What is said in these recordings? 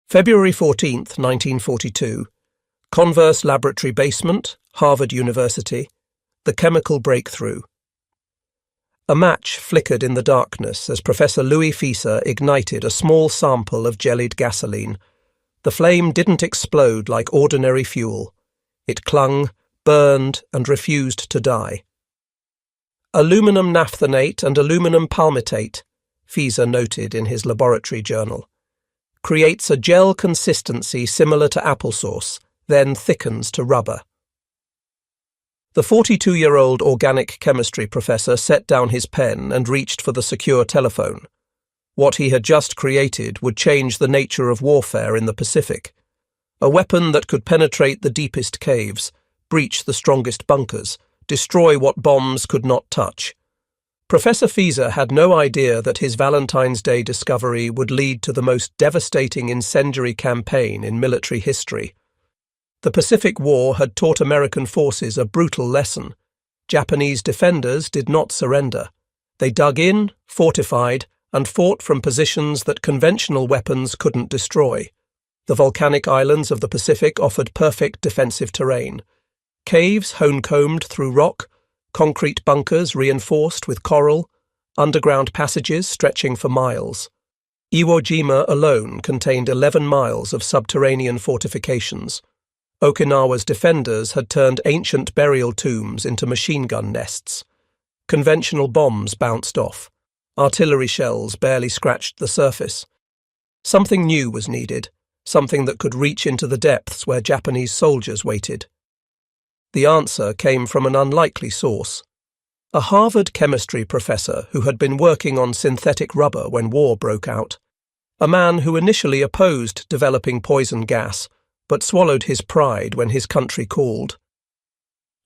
February 14, 1942. Converse Laboratory Basement, Harvard University. The Chemical Breakthrough. A match flickered in the darkness as Professor Louis Fieser ignited a small sample of jellied gasoline. The flame didn't explode like ordinary fuel. It clung, burned, and refused to die. Aluminum naphthenate and aluminum palmitate, Fieser noted in his laboratory journal, creates a gel consistency similar to applesauce, then thickens to rubber. The 42-year-old organic chemistry professor set down his pen and reached for the secure telephone. What he had just created would change the nature of warfare in the Pacific. A weapon that could penetrate the deepest caves, breach the strongest bunkers, destroy what bombs could not touch. Professor Fieser had no idea that his Valentine's Day discovery would lead to the most devastating incendiary campaign in military history. The Pacific War had taught American forces a brutal lesson. Japanese defenders did not surrender. They dug in, fortified, and fought from positions that conventional weapons couldn't destroy. The volcanic islands of the Pacific offered perfect defensive terrain. Caves honeycombed through rock, concrete bunkers reinforced with coral, underground passages stretching for miles. Iwo Jima alone contained 11 miles of subterranean fortifications. Okinawa's defenders had turned ancient burial tombs into machine gun nests. Conventional bombs bounced off. Artillery shells barely scratched the surface. Something new was needed, something that could reach into the depths where Japanese soldiers waited. The answer came from an unlikely source. A Harvard chemistry professor who had been working on synthetic rubber when war broke out. A man who initially opposed developing poison gas, but swallowed his pride when his country called.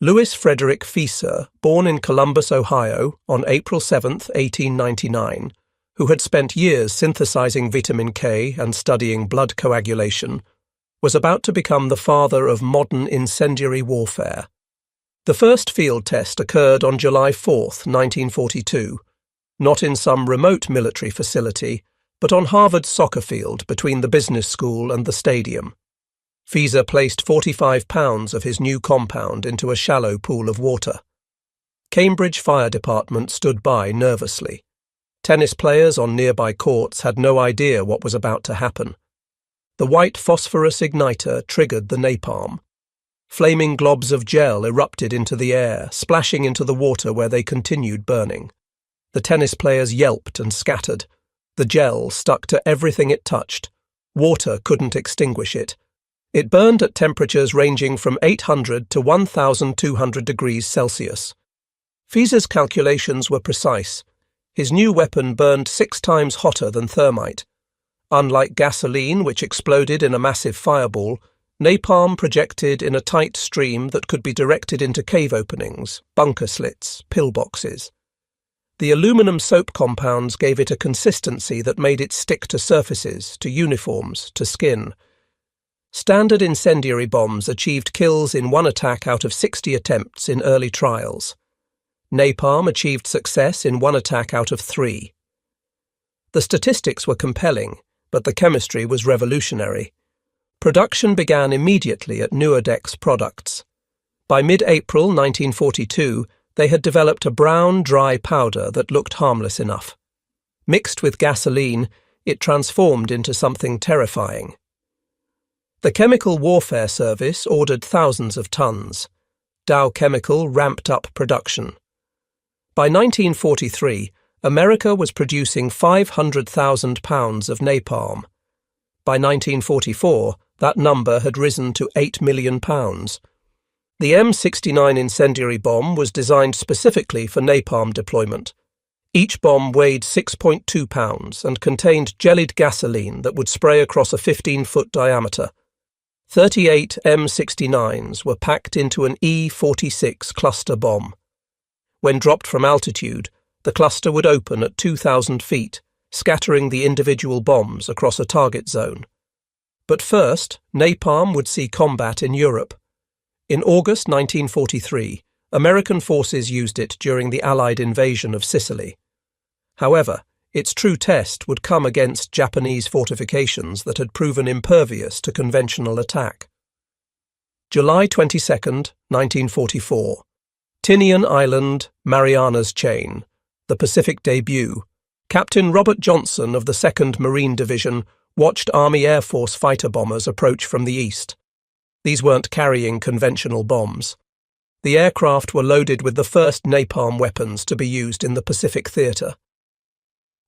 Louis Frederick Fieser, born in Columbus, Ohio, on April 7, 1899, who had spent years synthesizing vitamin K and studying blood coagulation, was about to become the father of modern incendiary warfare. The first field test occurred on July 4, 1942, not in some remote military facility, but on Harvard's soccer field between the business school and the stadium. Fieser placed 45 pounds of his new compound into a shallow pool of water. Cambridge Fire Department stood by nervously. Tennis players on nearby courts had no idea what was about to happen. The white phosphorus igniter triggered the napalm. Flaming globs of gel erupted into the air, splashing into the water where they continued burning. The tennis players yelped and scattered. The gel stuck to everything it touched. Water couldn't extinguish it. It burned at temperatures ranging from 800 to 1,200 degrees Celsius. Fieser's calculations were precise. His new weapon burned 6 times hotter than thermite. Unlike gasoline, which exploded in a massive fireball, napalm projected in a tight stream that could be directed into cave openings, bunker slits, pillboxes. The aluminum soap compounds gave it a consistency that made it stick to surfaces, to uniforms, to skin. Standard incendiary bombs achieved kills in 1 attack out of 60 attempts in early trials. Napalm achieved success in 1 attack out of 3. The statistics were compelling, but the chemistry was revolutionary. Production began immediately at Nuadex Products. By mid-April 1942, they had developed a brown, dry powder that looked harmless enough. Mixed with gasoline, it transformed into something terrifying. The Chemical Warfare Service ordered thousands of tons. Dow Chemical ramped up production. By 1943, America was producing 500,000 pounds of napalm. By 1944, that number had risen to 8 million pounds. The M69 incendiary bomb was designed specifically for napalm deployment. Each bomb weighed 6.2 pounds and contained jellied gasoline that would spray across a 15-foot diameter. 38 M69s were packed into an E-46 cluster bomb. When dropped from altitude, the cluster would open at 2,000 feet, scattering the individual bombs across a target zone. But first, napalm would see combat in Europe. In August 1943, American forces used it during the Allied invasion of Sicily. However, Its true test would come against Japanese fortifications that had proven impervious to conventional attack. July 22, 1944. Tinian Island, Marianas Chain. The Pacific debut. Captain Robert Johnson of the 2nd Marine Division watched Army Air Force fighter bombers approach from the east. These weren't carrying conventional bombs. The aircraft were loaded with the first napalm weapons to be used in the Pacific theatre.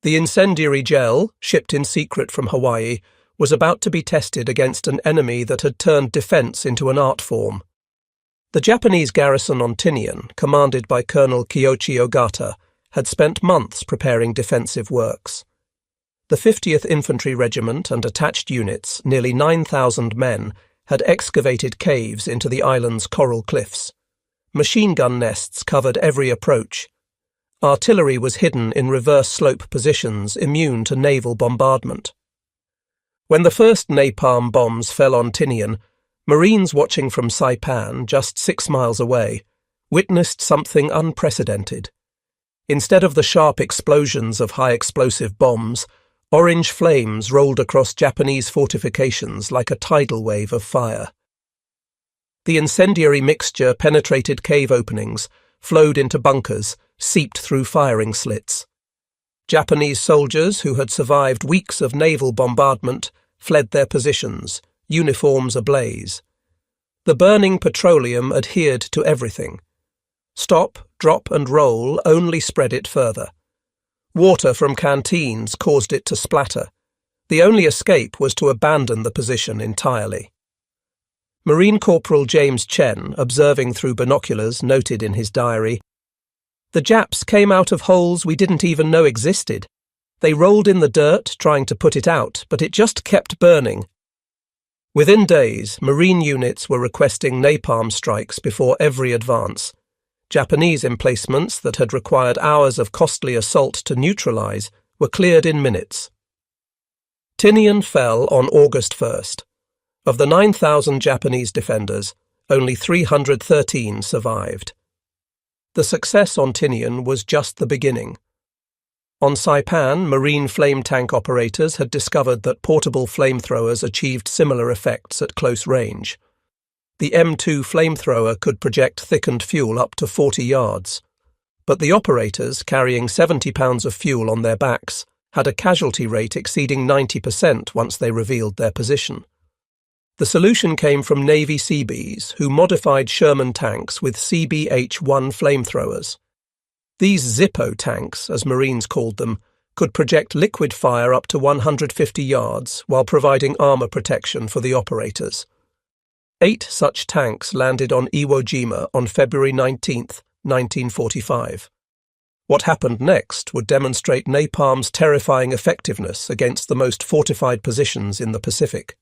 The incendiary gel, shipped in secret from Hawaii, was about to be tested against an enemy that had turned defence into an art form. The Japanese garrison on Tinian, commanded by Colonel Kiyoshi Ogata, had spent months preparing defensive works. The 50th Infantry Regiment and attached units, nearly 9,000 men, had excavated caves into the island's coral cliffs. Machine gun nests covered every approach. Artillery was hidden in reverse slope positions immune to naval bombardment. When the first napalm bombs fell on Tinian, Marines watching from Saipan, just 6 miles away, witnessed something unprecedented. Instead of the sharp explosions of high-explosive bombs, orange flames rolled across Japanese fortifications like a tidal wave of fire. The incendiary mixture penetrated cave openings, flowed into bunkers, seeped through firing slits. Japanese soldiers who had survived weeks of naval bombardment fled their positions, uniforms ablaze. The burning petroleum adhered to everything. Stop, drop and roll only spread it further. Water from canteens caused it to splatter. The only escape was to abandon the position entirely. Marine Corporal James Chen, observing through binoculars, noted in his diary, "The Japs came out of holes we didn't even know existed. They rolled in the dirt, trying to put it out, but it just kept burning." Within days, Marine units were requesting napalm strikes before every advance. Japanese emplacements that had required hours of costly assault to neutralize were cleared in minutes. Tinian fell on August 1st. Of the 9,000 Japanese defenders, only 313 survived. The success on Tinian was just the beginning. On Saipan, Marine flame tank operators had discovered that portable flamethrowers achieved similar effects at close range. The M2 flamethrower could project thickened fuel up to 40 yards, but the operators, carrying 70 pounds of fuel on their backs, had a casualty rate exceeding 90% once they revealed their position. The solution came from Navy Seabees, who modified Sherman tanks with CBH-1 flamethrowers. These Zippo tanks, as Marines called them, could project liquid fire up to 150 yards while providing armour protection for the operators. 8 such tanks landed on Iwo Jima on February 19, 1945. What happened next would demonstrate napalm's terrifying effectiveness against the most fortified positions in the Pacific.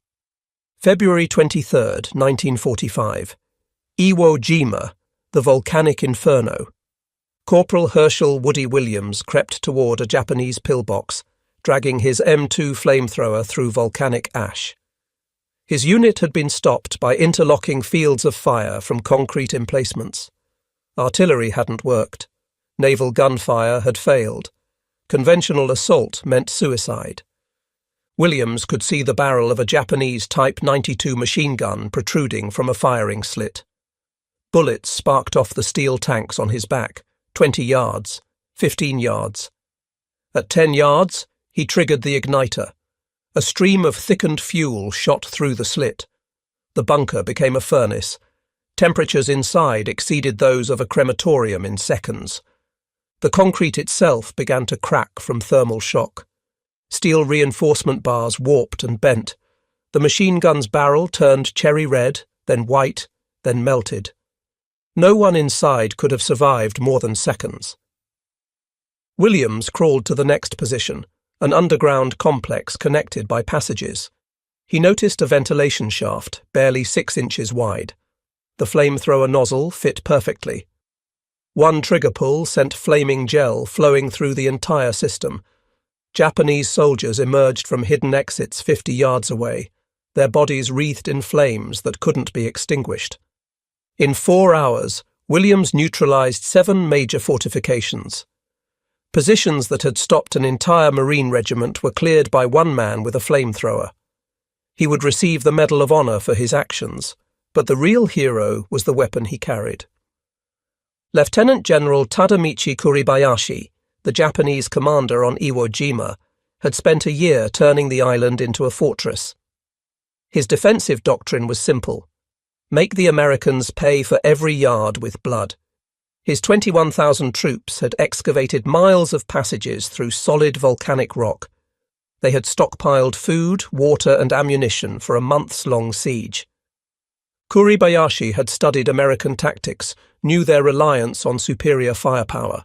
February 23, 1945. Iwo Jima, the volcanic inferno. Corporal Herschel Woody Williams crept toward a Japanese pillbox, dragging his M2 flamethrower through volcanic ash. His unit had been stopped by interlocking fields of fire from concrete emplacements. Artillery hadn't worked. Naval gunfire had failed. Conventional assault meant suicide. Williams could see the barrel of a Japanese Type 92 machine gun protruding from a firing slit. Bullets sparked off the steel tanks on his back, 20 yards, 15 yards. At 10 yards, he triggered the igniter. A stream of thickened fuel shot through the slit. The bunker became a furnace. Temperatures inside exceeded those of a crematorium in seconds. The concrete itself began to crack from thermal shock. Steel reinforcement bars warped and bent. The machine gun's barrel turned cherry red, then white, then melted. No one inside could have survived more than seconds. Williams crawled to the next position, an underground complex connected by passages. He noticed a ventilation shaft, barely 6 inches wide. The flamethrower nozzle fit perfectly. One trigger pull sent flaming gel flowing through the entire system. Japanese soldiers emerged from hidden exits 50 yards away, their bodies wreathed in flames that couldn't be extinguished. In 4 hours, Williams neutralized 7 major fortifications. Positions that had stopped an entire Marine regiment were cleared by one man with a flamethrower. He would receive the Medal of Honor for his actions, but the real hero was the weapon he carried. Lieutenant General Tadamichi Kuribayashi, the Japanese commander on Iwo Jima, had spent a year turning the island into a fortress. His defensive doctrine was simple: make the Americans pay for every yard with blood. His 21,000 troops had excavated miles of passages through solid volcanic rock. They had stockpiled food, water, and ammunition for a months-long siege. Kuribayashi had studied American tactics, knew their reliance on superior firepower.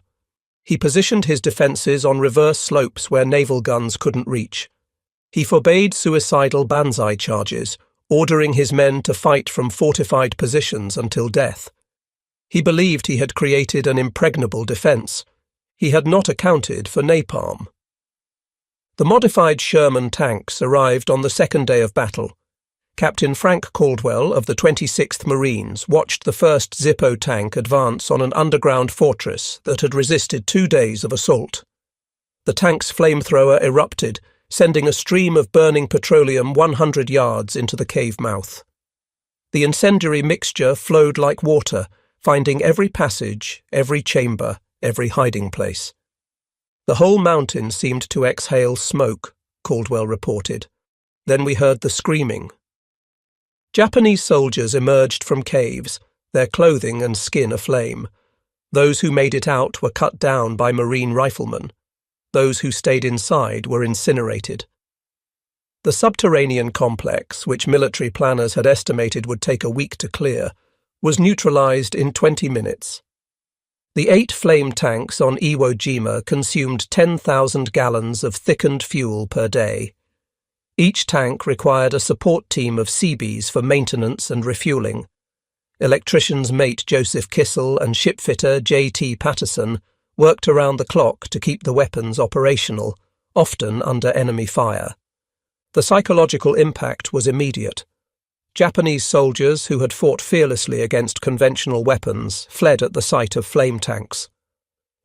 He positioned his defences on reverse slopes where naval guns couldn't reach. He forbade suicidal banzai charges, ordering his men to fight from fortified positions until death. He believed he had created an impregnable defence. He had not accounted for napalm. The modified Sherman tanks arrived on the second day of battle. Captain Frank Caldwell of the 26th Marines watched the first Zippo tank advance on an underground fortress that had resisted 2 days of assault. The tank's flamethrower erupted, sending a stream of burning petroleum 100 yards into the cave mouth. The incendiary mixture flowed like water, finding every passage, every chamber, every hiding place. The whole mountain seemed to exhale smoke, Caldwell reported. Then we heard the screaming. Japanese soldiers emerged from caves, their clothing and skin aflame. Those who made it out were cut down by Marine riflemen. Those who stayed inside were incinerated. The subterranean complex, which military planners had estimated would take a week to clear, was neutralized in 20 minutes. The 8 flame tanks on Iwo Jima consumed 10,000 gallons of thickened fuel per day. Each tank required a support team of Seabees for maintenance and refueling. Electricians mate Joseph Kissel and shipfitter J.T. Patterson worked around the clock to keep the weapons operational, often under enemy fire. The psychological impact was immediate. Japanese soldiers who had fought fearlessly against conventional weapons fled at the sight of flame tanks.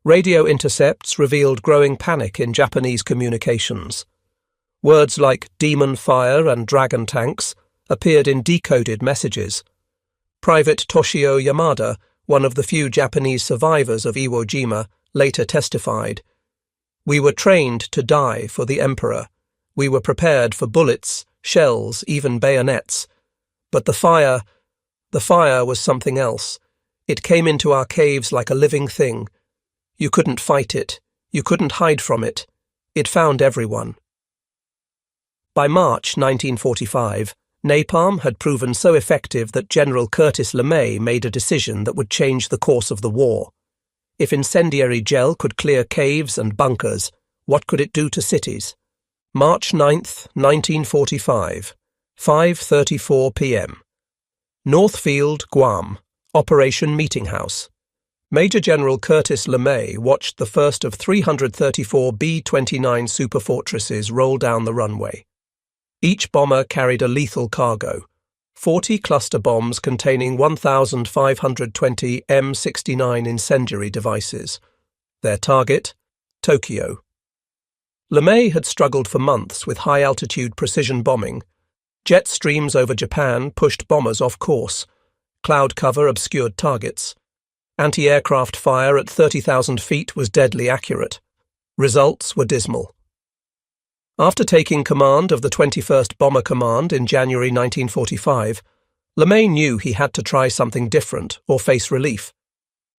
Radio intercepts revealed growing panic in Japanese communications. Words like demon fire and dragon tanks appeared in decoded messages. Private Toshio Yamada, one of the few Japanese survivors of Iwo Jima, later testified, "We were trained to die for the Emperor. We were prepared for bullets, shells, even bayonets. But the fire was something else. It came into our caves like a living thing. You couldn't fight it. You couldn't hide from it. It found everyone." By March 1945, napalm had proven so effective that General Curtis LeMay made a decision that would change the course of the war. If incendiary gel could clear caves and bunkers, what could it do to cities? March 9th, 1945, 5:34 p.m. Northfield, Guam, Operation Meeting House. Major General Curtis LeMay watched the first of 334 B-29 superfortresses roll down the runway. Each bomber carried a lethal cargo, 40 cluster bombs containing 1,520 M69 incendiary devices. Their target, Tokyo. LeMay had struggled for months with high-altitude precision bombing. Jet streams over Japan pushed bombers off course. Cloud cover obscured targets. Anti-aircraft fire at 30,000 feet was deadly accurate. Results were dismal. After taking command of the 21st Bomber Command in January 1945, LeMay knew he had to try something different or face relief.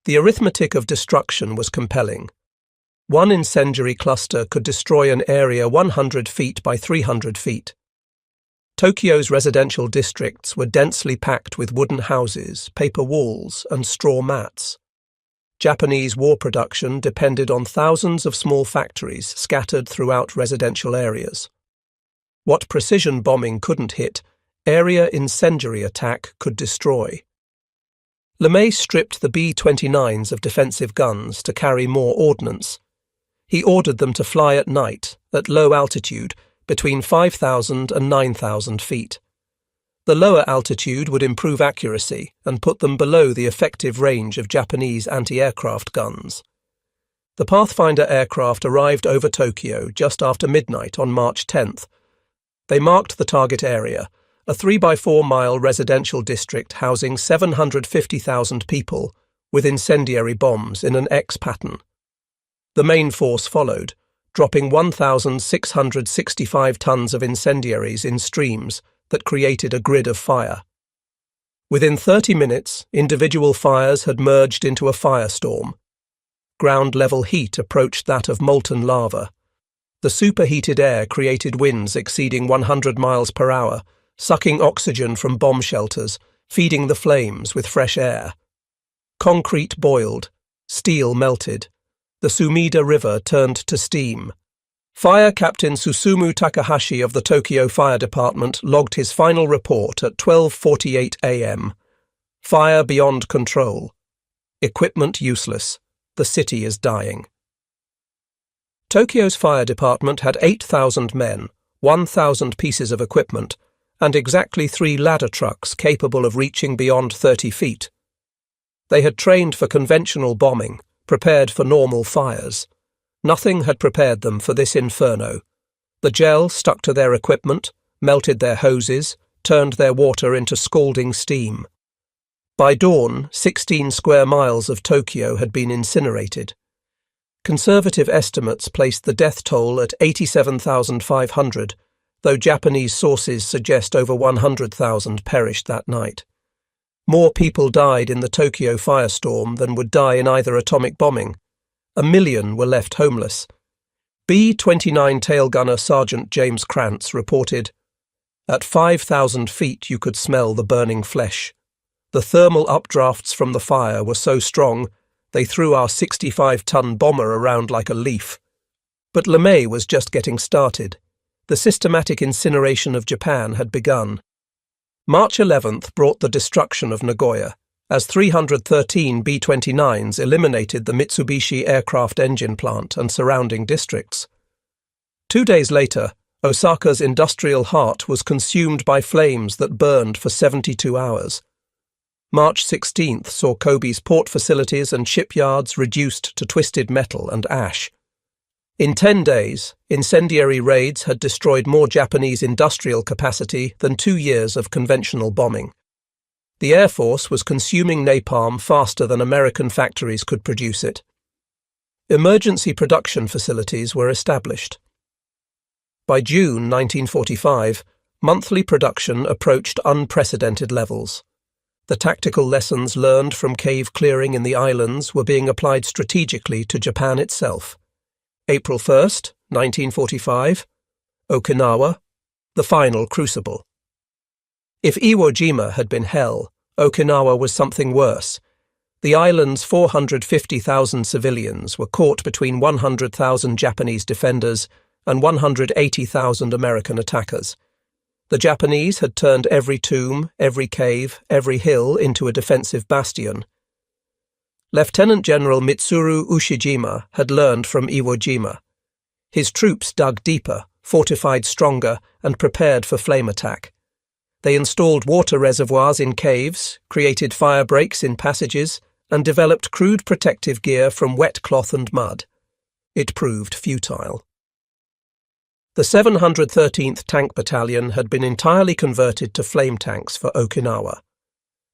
The arithmetic of destruction was compelling. One incendiary cluster could destroy an area 100 feet by 300 feet. Tokyo's residential districts were densely packed with wooden houses, paper walls, and straw mats. Japanese war production depended on thousands of small factories scattered throughout residential areas. What precision bombing couldn't hit, area incendiary attack could destroy. LeMay stripped the B-29s of defensive guns to carry more ordnance. He ordered them to fly at night, at low altitude, between 5,000 and 9,000 feet. The lower altitude would improve accuracy and put them below the effective range of Japanese anti-aircraft guns. The Pathfinder aircraft arrived over Tokyo just after midnight on March 10th. They marked the target area, a 3-by-4-mile residential district housing 750,000 people, with incendiary bombs in an X pattern. The main force followed, dropping 1,665 tons of incendiaries in streams that created a grid of fire. Within 30 minutes, individual fires had merged into a firestorm. Ground-level heat approached that of molten lava. The superheated air created winds exceeding 100 miles per hour, sucking oxygen from bomb shelters, feeding the flames with fresh air. Concrete boiled, steel melted. The Sumida River turned to steam. Fire Captain Susumu Takahashi of the Tokyo Fire Department logged his final report at 12:48 a.m. Fire beyond control. Equipment useless. The city is dying. Tokyo's fire department had 8,000 men, 1,000 pieces of equipment, and exactly 3 ladder trucks capable of reaching beyond 30 feet. They had trained for conventional bombing, prepared for normal fires. Nothing had prepared them for this inferno. The gel stuck to their equipment, melted their hoses, turned their water into scalding steam. By dawn, 16 square miles of Tokyo had been incinerated. Conservative estimates placed the death toll at 87,500, though Japanese sources suggest over 100,000 perished that night. More people died in the Tokyo firestorm than would die in either atomic bombing. 1 million were left homeless. B-29 tail gunner Sergeant James Krantz reported, "At 5,000 feet you could smell the burning flesh. The thermal updrafts from the fire were so strong they threw our 65-ton bomber around like a leaf." But LeMay was just getting started. The systematic incineration of Japan had begun. March 11th brought the destruction of Nagoya, as 313 B-29s eliminated the Mitsubishi aircraft engine plant and surrounding districts. 2 days later, Osaka's industrial heart was consumed by flames that burned for 72 hours. March 16th saw Kobe's port facilities and shipyards reduced to twisted metal and ash. In 10 days, incendiary raids had destroyed more Japanese industrial capacity than 2 years of conventional bombing. The Air Force was consuming napalm faster than American factories could produce it. Emergency production facilities were established. By June 1945, monthly production approached unprecedented levels. The tactical lessons learned from cave clearing in the islands were being applied strategically to Japan itself. April 1st, 1945, Okinawa, the final crucible. If Iwo Jima had been hell, Okinawa was something worse. The island's 450,000 civilians were caught between 100,000 Japanese defenders and 180,000 American attackers. The Japanese had turned every tomb, every cave, every hill into a defensive bastion. Lieutenant General Mitsuru Ushijima had learned from Iwo Jima. His troops dug deeper, fortified stronger, and prepared for flame attack. They installed water reservoirs in caves, created fire breaks in passages, and developed crude protective gear from wet cloth and mud. It proved futile. The 713th Tank Battalion had been entirely converted to flame tanks for Okinawa.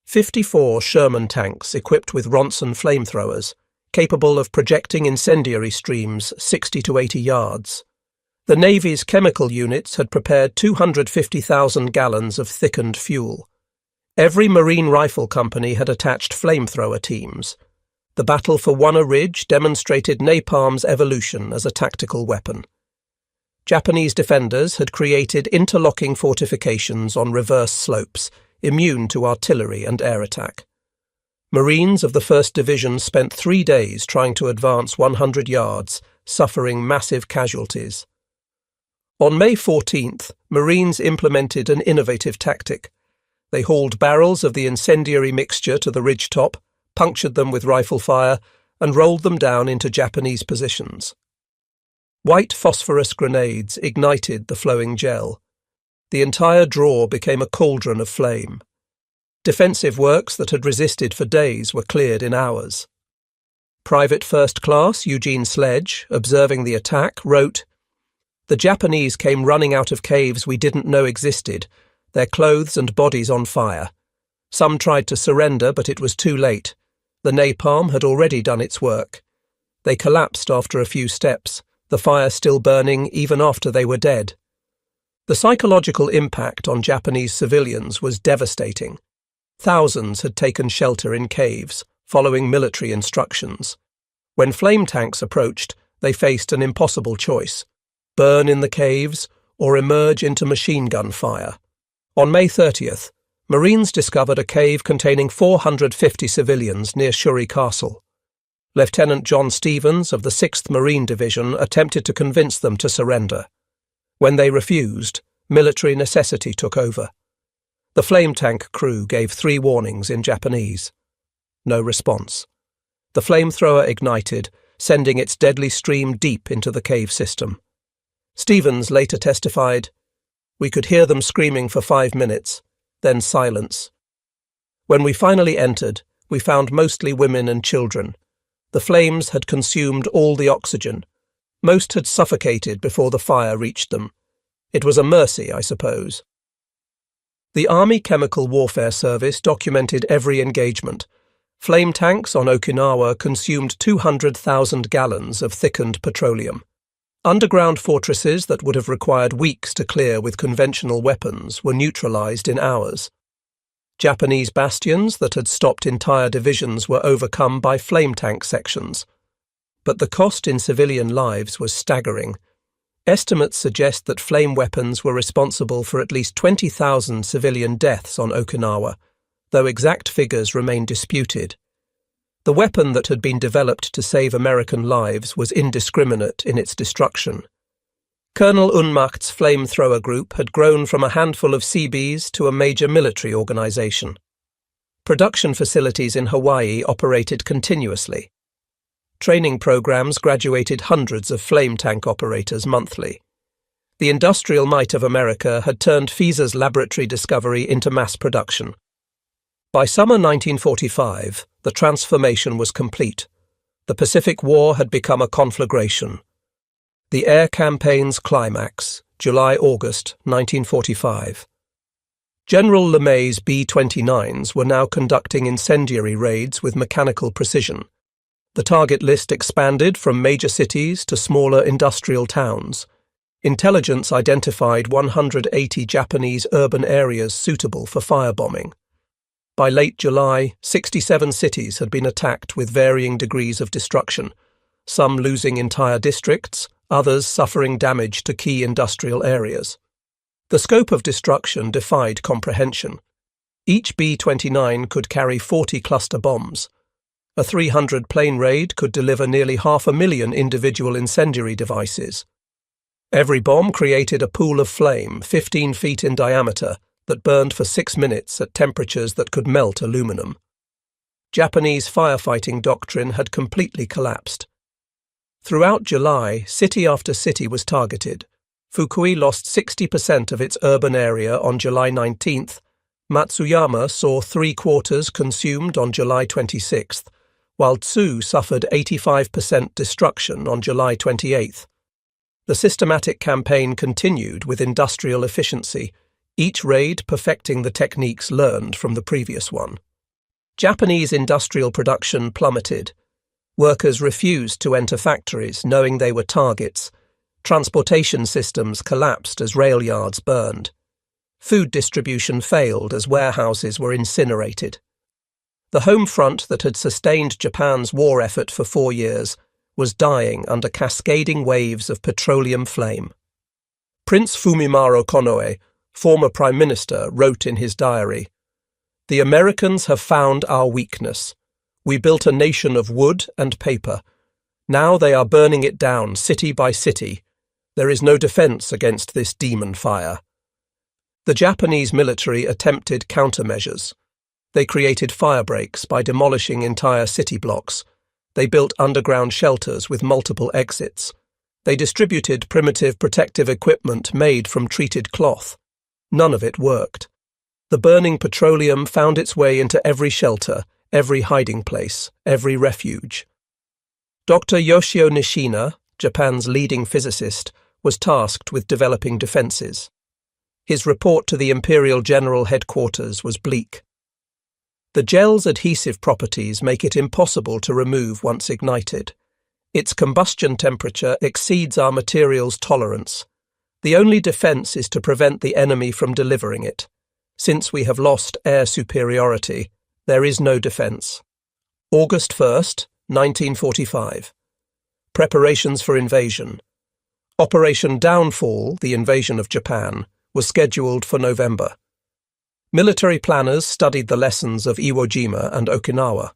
54 Sherman tanks equipped with Ronson flamethrowers, capable of projecting incendiary streams 60 to 80 yards. The Navy's chemical units had prepared 250,000 gallons of thickened fuel. Every Marine Rifle Company had attached flamethrower teams. The battle for Wanna Ridge demonstrated napalm's evolution as a tactical weapon. Japanese defenders had created interlocking fortifications on reverse slopes, immune to artillery and air attack. Marines of the 1st Division spent 3 days trying to advance 100 yards, suffering massive casualties. On May 14th, Marines implemented an innovative tactic. They hauled barrels of the incendiary mixture to the ridgetop, punctured them with rifle fire, and rolled them down into Japanese positions. White phosphorus grenades ignited the flowing gel. The entire draw became a cauldron of flame. Defensive works that had resisted for days were cleared in hours. Private First Class Eugene Sledge, observing the attack, wrote, "The Japanese came running out of caves we didn't know existed, their clothes and bodies on fire. Some tried to surrender, but it was too late. The napalm had already done its work. They collapsed after a few steps, the fire still burning even after they were dead." The psychological impact on Japanese civilians was devastating. Thousands had taken shelter in caves, following military instructions. When flame tanks approached, they faced an impossible choice: burn in the caves or emerge into machine gun fire. On May 30th, Marines discovered a cave containing 450 civilians near Shuri Castle. Lieutenant John Stevens of the 6th Marine Division attempted to convince them to surrender. When they refused, military necessity took over. The flame tank crew gave 3 warnings in Japanese. No response. The flamethrower ignited, sending its deadly stream deep into the cave system. Stevens later testified, "We could hear them screaming for 5 minutes, then silence. When we finally entered, we found mostly women and children. The flames had consumed all the oxygen. Most had suffocated before the fire reached them. It was a mercy, I suppose." The Army Chemical Warfare Service documented every engagement. Flame tanks on Okinawa consumed 200,000 gallons of thickened petroleum. Underground fortresses that would have required weeks to clear with conventional weapons were neutralized in hours. Japanese bastions that had stopped entire divisions were overcome by flame tank sections. But the cost in civilian lives was staggering. Estimates suggest that flame weapons were responsible for at least 20,000 civilian deaths on Okinawa, though exact figures remain disputed. The weapon that had been developed to save American lives was indiscriminate in its destruction. Colonel Unmacht's flamethrower group had grown from a handful of Seabees to a major military organization. Production facilities in Hawaii operated continuously. Training programs graduated hundreds of flame tank operators monthly. The industrial might of America had turned FISA's laboratory discovery into mass production. By summer 1945, the transformation was complete. The Pacific War had become a conflagration. The air campaign's climax, July-August 1945. General LeMay's B-29s were now conducting incendiary raids with mechanical precision. The target list expanded from major cities to smaller industrial towns. Intelligence identified 180 Japanese urban areas suitable for firebombing. By late July, 67 cities had been attacked with varying degrees of destruction, some losing entire districts, others suffering damage to key industrial areas. The scope of destruction defied comprehension. Each B-29 could carry 40 cluster bombs. A 300-plane raid could deliver nearly 500,000 individual incendiary devices. Every bomb created a pool of flame 15 feet in diameter that burned for 6 minutes at temperatures that could melt aluminum. Japanese firefighting doctrine had completely collapsed. Throughout July, city after city was targeted. Fukui lost 60% of its urban area on July 19th. Matsuyama saw 3/4 consumed on July 26th, while Tsu suffered 85% destruction on July 28th. The systematic campaign continued with industrial efficiency, each raid perfecting the techniques learned from the previous one. Japanese industrial production plummeted. Workers refused to enter factories knowing they were targets. Transportation systems collapsed as rail yards burned. Food distribution failed as warehouses were incinerated. The home front that had sustained Japan's war effort for 4 years was dying under cascading waves of petroleum flame. Prince Fumimaro Konoe, former Prime Minister, wrote in his diary, "The Americans have found our weakness. We built a nation of wood and paper. Now they are burning it down city by city. There is no defense against this demon fire." The Japanese military attempted countermeasures. They created firebreaks by demolishing entire city blocks. They built underground shelters with multiple exits. They distributed primitive protective equipment made from treated cloth. None of it worked. The burning petroleum found its way into every shelter, every hiding place, every refuge. Dr. Yoshio Nishina, Japan's leading physicist, was tasked with developing defences. His report to the Imperial General Headquarters was bleak. The gel's adhesive properties make it impossible to remove once ignited. Its combustion temperature exceeds our material's tolerance. The only defence is to prevent the enemy from delivering it. Since we have lost air superiority, there is no defence. August 1st, 1945. Preparations for invasion. Operation Downfall, the invasion of Japan, was scheduled for November. Military planners studied the lessons of Iwo Jima and Okinawa.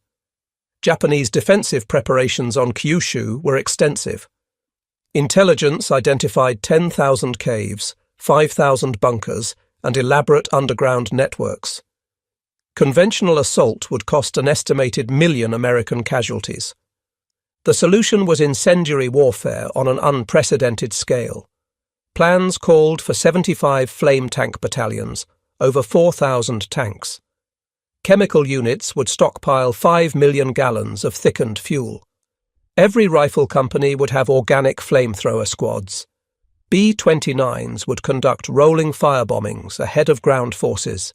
Japanese defensive preparations on Kyushu were extensive. Intelligence identified 10,000 caves, 5,000 bunkers, and elaborate underground networks. Conventional assault would cost an estimated 1 million American casualties. The solution was incendiary warfare on an unprecedented scale. Plans called for 75 flame tank battalions, over 4,000 tanks. Chemical units would stockpile 5 million gallons of thickened fuel. Every rifle company would have organic flamethrower squads. B-29s would conduct rolling firebombings ahead of ground forces.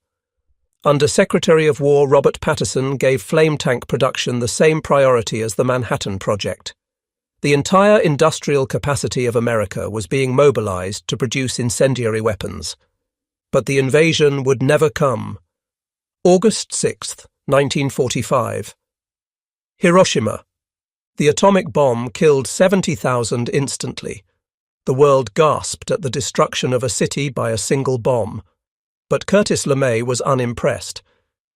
Under Secretary of War Robert Patterson gave flame tank production the same priority as the Manhattan Project. The entire industrial capacity of America was being mobilized to produce incendiary weapons. But the invasion would never come. August 6th, 1945. Hiroshima. The atomic bomb killed 70,000 instantly. The world gasped at the destruction of a city by a single bomb. But Curtis LeMay was unimpressed.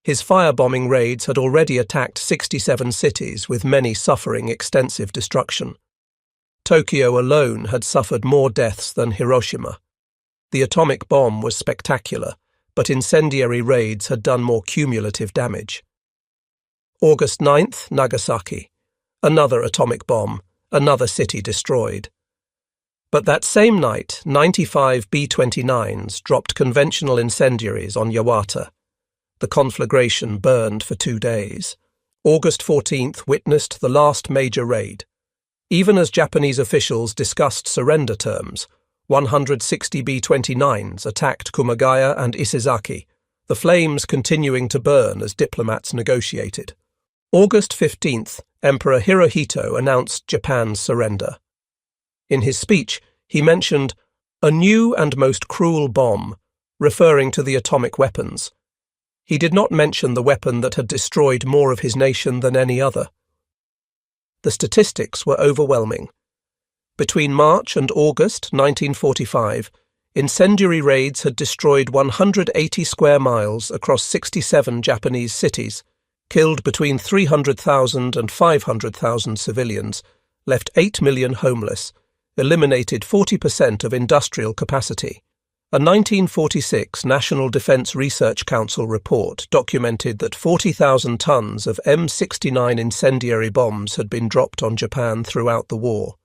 His firebombing raids had already attacked 67 cities, with many suffering extensive destruction. Tokyo alone had suffered more deaths than Hiroshima. The atomic bomb was spectacular, but incendiary raids had done more cumulative damage. August 9th, Nagasaki. Another atomic bomb, another city destroyed. But that same night, 95 B-29s dropped conventional incendiaries on Yawata. The conflagration burned for 2 days. August 14th witnessed the last major raid. Even as Japanese officials discussed surrender terms, 160 B-29s attacked Kumagaya and Isezaki, the flames continuing to burn as diplomats negotiated. August 15th, Emperor Hirohito announced Japan's surrender. In his speech, he mentioned a new and most cruel bomb, referring to the atomic weapons. He did not mention the weapon that had destroyed more of his nation than any other. The statistics were overwhelming. Between March and August 1945, incendiary raids had destroyed 180 square miles across 67 Japanese cities, killed between 300,000 and 500,000 civilians, left 8 million homeless, eliminated 40% of industrial capacity. A 1946 National Defense Research Council report documented that 40,000 tons of M69 incendiary bombs had been dropped on Japan throughout the war.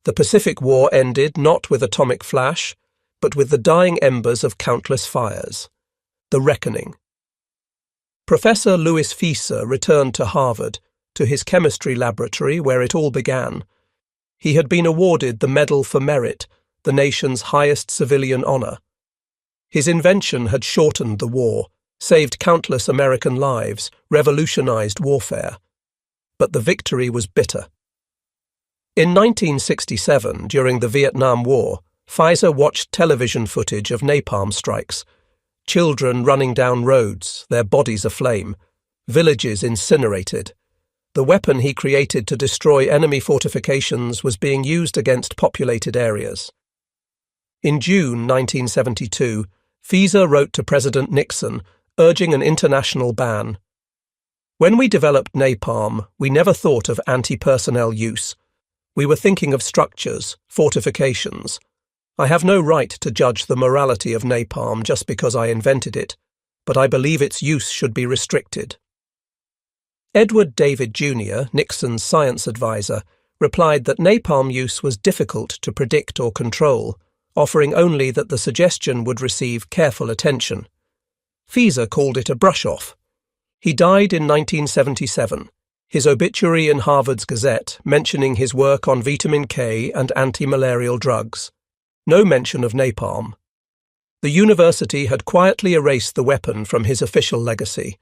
The Pacific War ended not with atomic flash, but with the dying embers of countless fires. The reckoning. Professor Louis Fieser returned to Harvard, to his chemistry laboratory where it all began. He had been awarded the Medal for Merit, the nation's highest civilian honor. His invention had shortened the war, saved countless American lives, revolutionized warfare. But the victory was bitter. In 1967, during the Vietnam War, Fieser watched television footage of napalm strikes. Children running down roads, their bodies aflame, villages incinerated. The weapon he created to destroy enemy fortifications was being used against populated areas. In June 1972, Fieser wrote to President Nixon, urging an international ban. When we developed napalm, we never thought of anti-personnel use. We were thinking of structures, fortifications. I have no right to judge the morality of napalm just because I invented it, but I believe its use should be restricted. Edward David Jr., Nixon's science advisor, replied that napalm use was difficult to predict or control, offering only that the suggestion would receive careful attention. Fieser called it a brush-off. He died in 1977. His obituary in Harvard's Gazette mentioning his work on vitamin K and anti-malarial drugs. No mention of napalm. The university had quietly erased the weapon from his official legacy.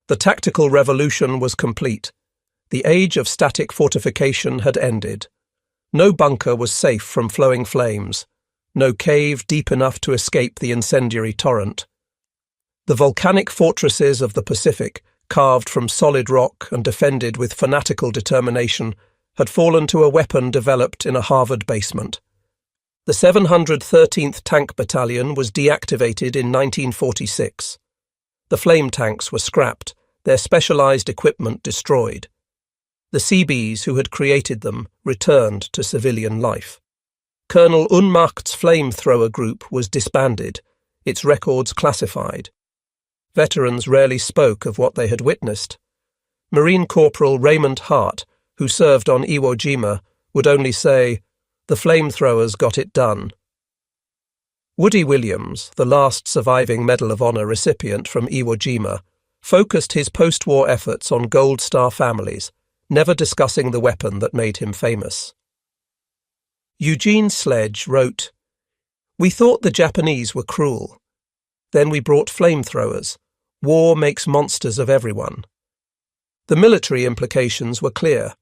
The tactical revolution was complete. The age of static fortification had ended. No bunker was safe from flowing flames. No cave deep enough to escape the incendiary torrent. The volcanic fortresses of the Pacific, carved from solid rock and defended with fanatical determination, had fallen to a weapon developed in a Harvard basement. The 713th Tank Battalion was deactivated in 1946. The flame tanks were scrapped, their specialized equipment destroyed. The Seabees who had created them returned to civilian life. Colonel Unmacht's flamethrower group was disbanded, its records classified. Veterans rarely spoke of what they had witnessed. Marine Corporal Raymond Hart, who served on Iwo Jima, would only say, "The flamethrowers got it done." Woody Williams, the last surviving Medal of Honor recipient from Iwo Jima, focused his post-war efforts on Gold Star families, never discussing the weapon that made him famous. Eugene Sledge wrote, "We thought the Japanese were cruel. Then we brought flamethrowers. War makes monsters of everyone." The military implications were clear.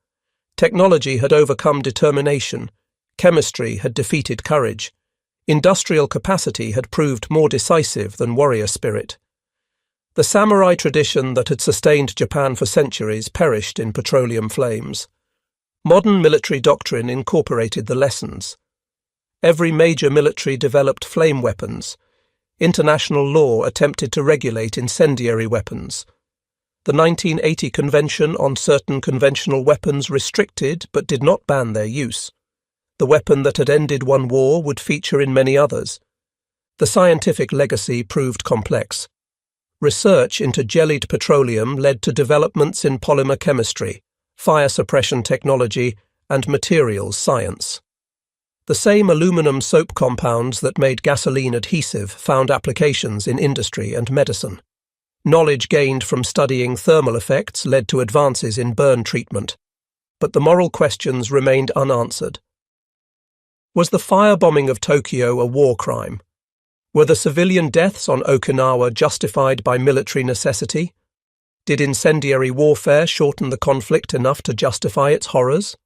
Technology had overcome determination. Chemistry had defeated courage. Industrial capacity had proved more decisive than warrior spirit. The samurai tradition that had sustained Japan for centuries perished in petroleum flames. Modern military doctrine incorporated the lessons. Every major military developed flame weapons. International law attempted to regulate incendiary weapons. The 1980 Convention on Certain Conventional Weapons restricted but did not ban their use. The weapon that had ended one war would feature in many others. The scientific legacy proved complex. Research into jellied petroleum led to developments in polymer chemistry, fire suppression technology, and materials science. The same aluminum soap compounds that made gasoline adhesive found applications in industry and medicine. Knowledge gained from studying thermal effects led to advances in burn treatment, but the moral questions remained unanswered. Was the firebombing of Tokyo a war crime? Were the civilian deaths on Okinawa justified by military necessity? Did incendiary warfare shorten the conflict enough to justify its horrors?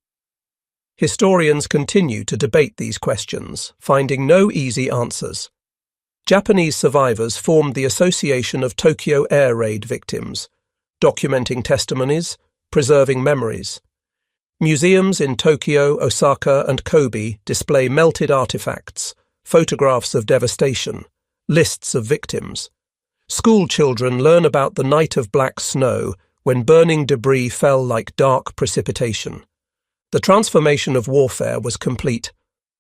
Historians continue to debate these questions, finding no easy answers. Japanese survivors formed the Association of Tokyo Air Raid Victims, documenting testimonies, preserving memories. Museums in Tokyo, Osaka, and Kobe display melted artifacts, photographs of devastation, lists of victims. School children learn about the night of black snow when burning debris fell like dark precipitation. The transformation of warfare was complete.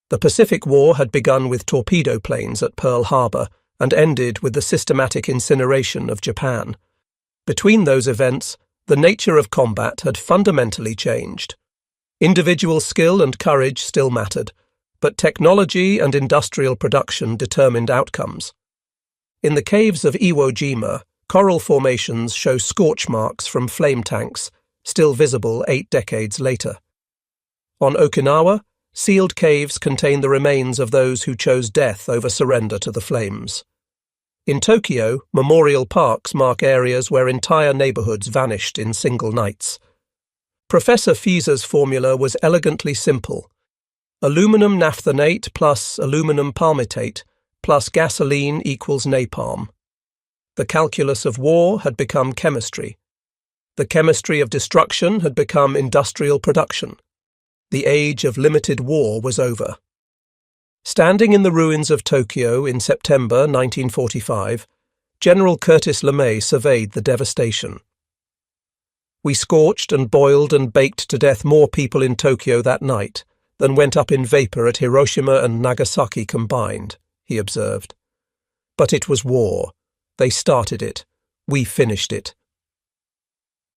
The Pacific War had begun with torpedo planes at Pearl Harbor and ended with the systematic incineration of Japan. Between those events, the nature of combat had fundamentally changed. Individual skill and courage still mattered, but technology and industrial production determined outcomes. In the caves of Iwo Jima, coral formations show scorch marks from flame tanks, still visible 8 decades later. On Okinawa, sealed caves contain the remains of those who chose death over surrender to the flames. In Tokyo, memorial parks mark areas where entire neighborhoods vanished in single nights. Professor Fieser's formula was elegantly simple. Aluminum naphthenate plus aluminum palmitate plus gasoline equals napalm. The calculus of war had become chemistry. The chemistry of destruction had become industrial production. The age of limited war was over. Standing in the ruins of Tokyo in September 1945, General Curtis LeMay surveyed the devastation. "We scorched and boiled and baked to death more people in Tokyo that night than went up in vapor at Hiroshima and Nagasaki combined," he observed. "But it was war. They started it. We finished it."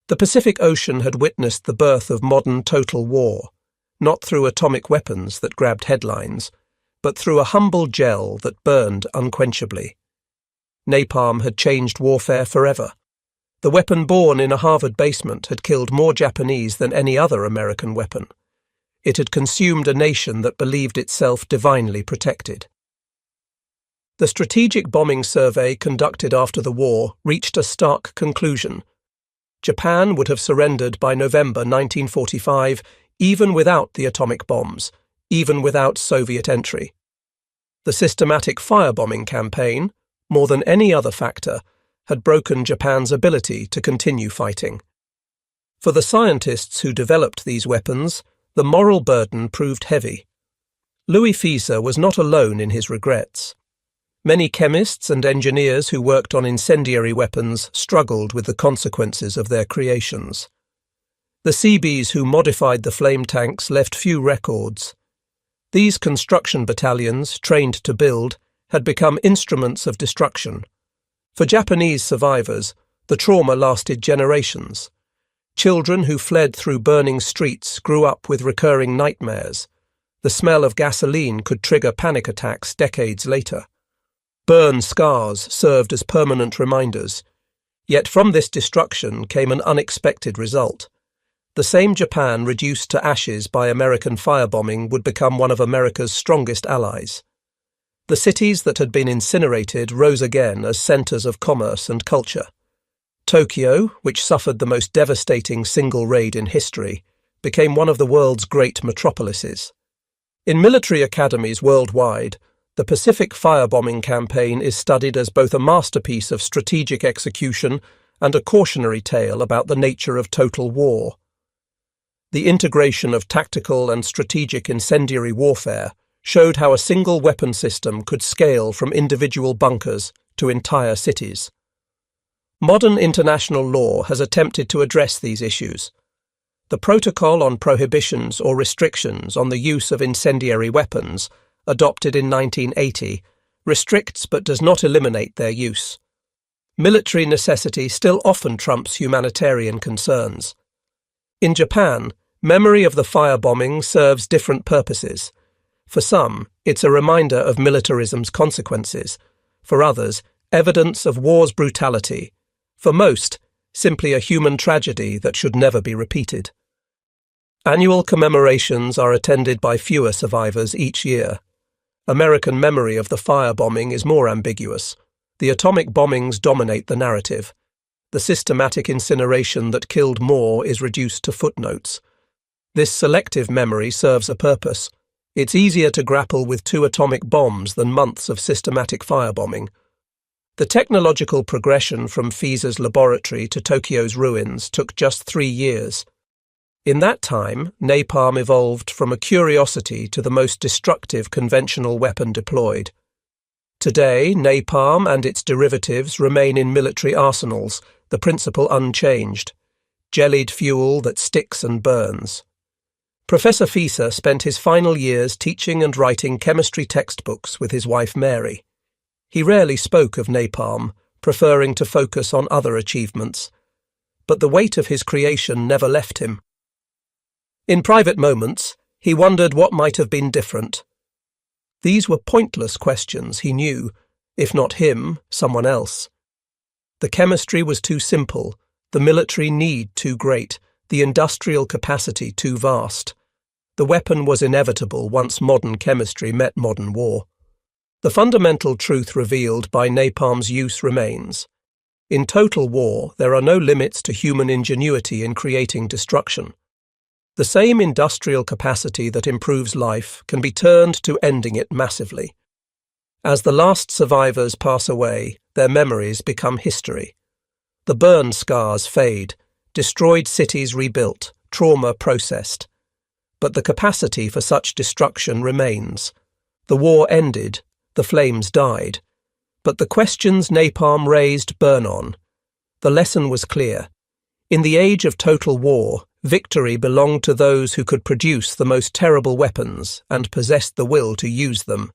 The Pacific Ocean had witnessed the birth of modern total war, not through atomic weapons that grabbed headlines, but through a humble gel that burned unquenchably. Napalm had changed warfare forever. The weapon born in a Harvard basement had killed more Japanese than any other American weapon. It had consumed a nation that believed itself divinely protected. The strategic bombing survey conducted after the war reached a stark conclusion. Japan would have surrendered by November 1945, even without the atomic bombs, even without Soviet entry. The systematic firebombing campaign, more than any other factor, had broken Japan's ability to continue fighting. For the scientists who developed these weapons, the moral burden proved heavy. Louis Fieser was not alone in his regrets. Many chemists and engineers who worked on incendiary weapons struggled with the consequences of their creations. The Seabees who modified the flame tanks left few records. These construction battalions, trained to build, had become instruments of destruction. For Japanese survivors, the trauma lasted generations. Children who fled through burning streets grew up with recurring nightmares. The smell of gasoline could trigger panic attacks decades later. Burn scars served as permanent reminders. Yet from this destruction came an unexpected result. The same Japan reduced to ashes by American firebombing would become one of America's strongest allies. The cities that had been incinerated rose again as centers of commerce and culture. Tokyo, which suffered the most devastating single raid in history, became one of the world's great metropolises. In military academies worldwide, the Pacific firebombing campaign is studied as both a masterpiece of strategic execution and a cautionary tale about the nature of total war. The integration of tactical and strategic incendiary warfare showed how a single weapon system could scale from individual bunkers to entire cities. Modern international law has attempted to address these issues. The Protocol on Prohibitions or Restrictions on the Use of Incendiary Weapons, adopted in 1980, restricts but does not eliminate their use. Military necessity still often trumps humanitarian concerns. In Japan, memory of the firebombing serves different purposes. For some, it's a reminder of militarism's consequences. For others, evidence of war's brutality. For most, simply a human tragedy that should never be repeated. Annual commemorations are attended by fewer survivors each year. American memory of the firebombing is more ambiguous. The atomic bombings dominate the narrative. The systematic incineration that killed more is reduced to footnotes. This selective memory serves a purpose. It's easier to grapple with 2 atomic bombs than months of systematic firebombing. The technological progression from Fieser's laboratory to Tokyo's ruins took just 3 years. In that time, napalm evolved from a curiosity to the most destructive conventional weapon deployed. Today, napalm and its derivatives remain in military arsenals, the principle unchanged: jellied fuel that sticks and burns. Professor Fieser spent his final years teaching and writing chemistry textbooks with his wife Mary. He rarely spoke of napalm, preferring to focus on other achievements. But the weight of his creation never left him. In private moments, he wondered what might have been different. These were pointless questions, he knew, if not him, someone else. The chemistry was too simple, the military need too great, the industrial capacity too vast. The weapon was inevitable once modern chemistry met modern war. The fundamental truth revealed by napalm's use remains. In total war, there are no limits to human ingenuity in creating destruction. The same industrial capacity that improves life can be turned to ending it massively. As the last survivors pass away, their memories become history. The burn scars fade, destroyed cities rebuilt, trauma processed. But the capacity for such destruction remains. The war ended, the flames died. But the questions napalm raised burn on. The lesson was clear. In the age of total war, victory belonged to those who could produce the most terrible weapons and possessed the will to use them.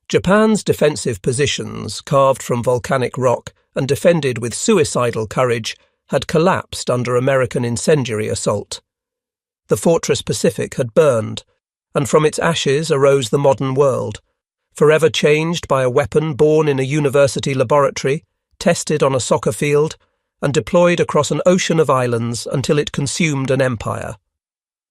Japan's defensive positions, carved from volcanic rock and defended with suicidal courage, had collapsed under American incendiary assault. The Fortress Pacific had burned, and from its ashes arose the modern world, forever changed by a weapon born in a university laboratory, tested on a soccer field, and deployed across an ocean of islands until it consumed an empire.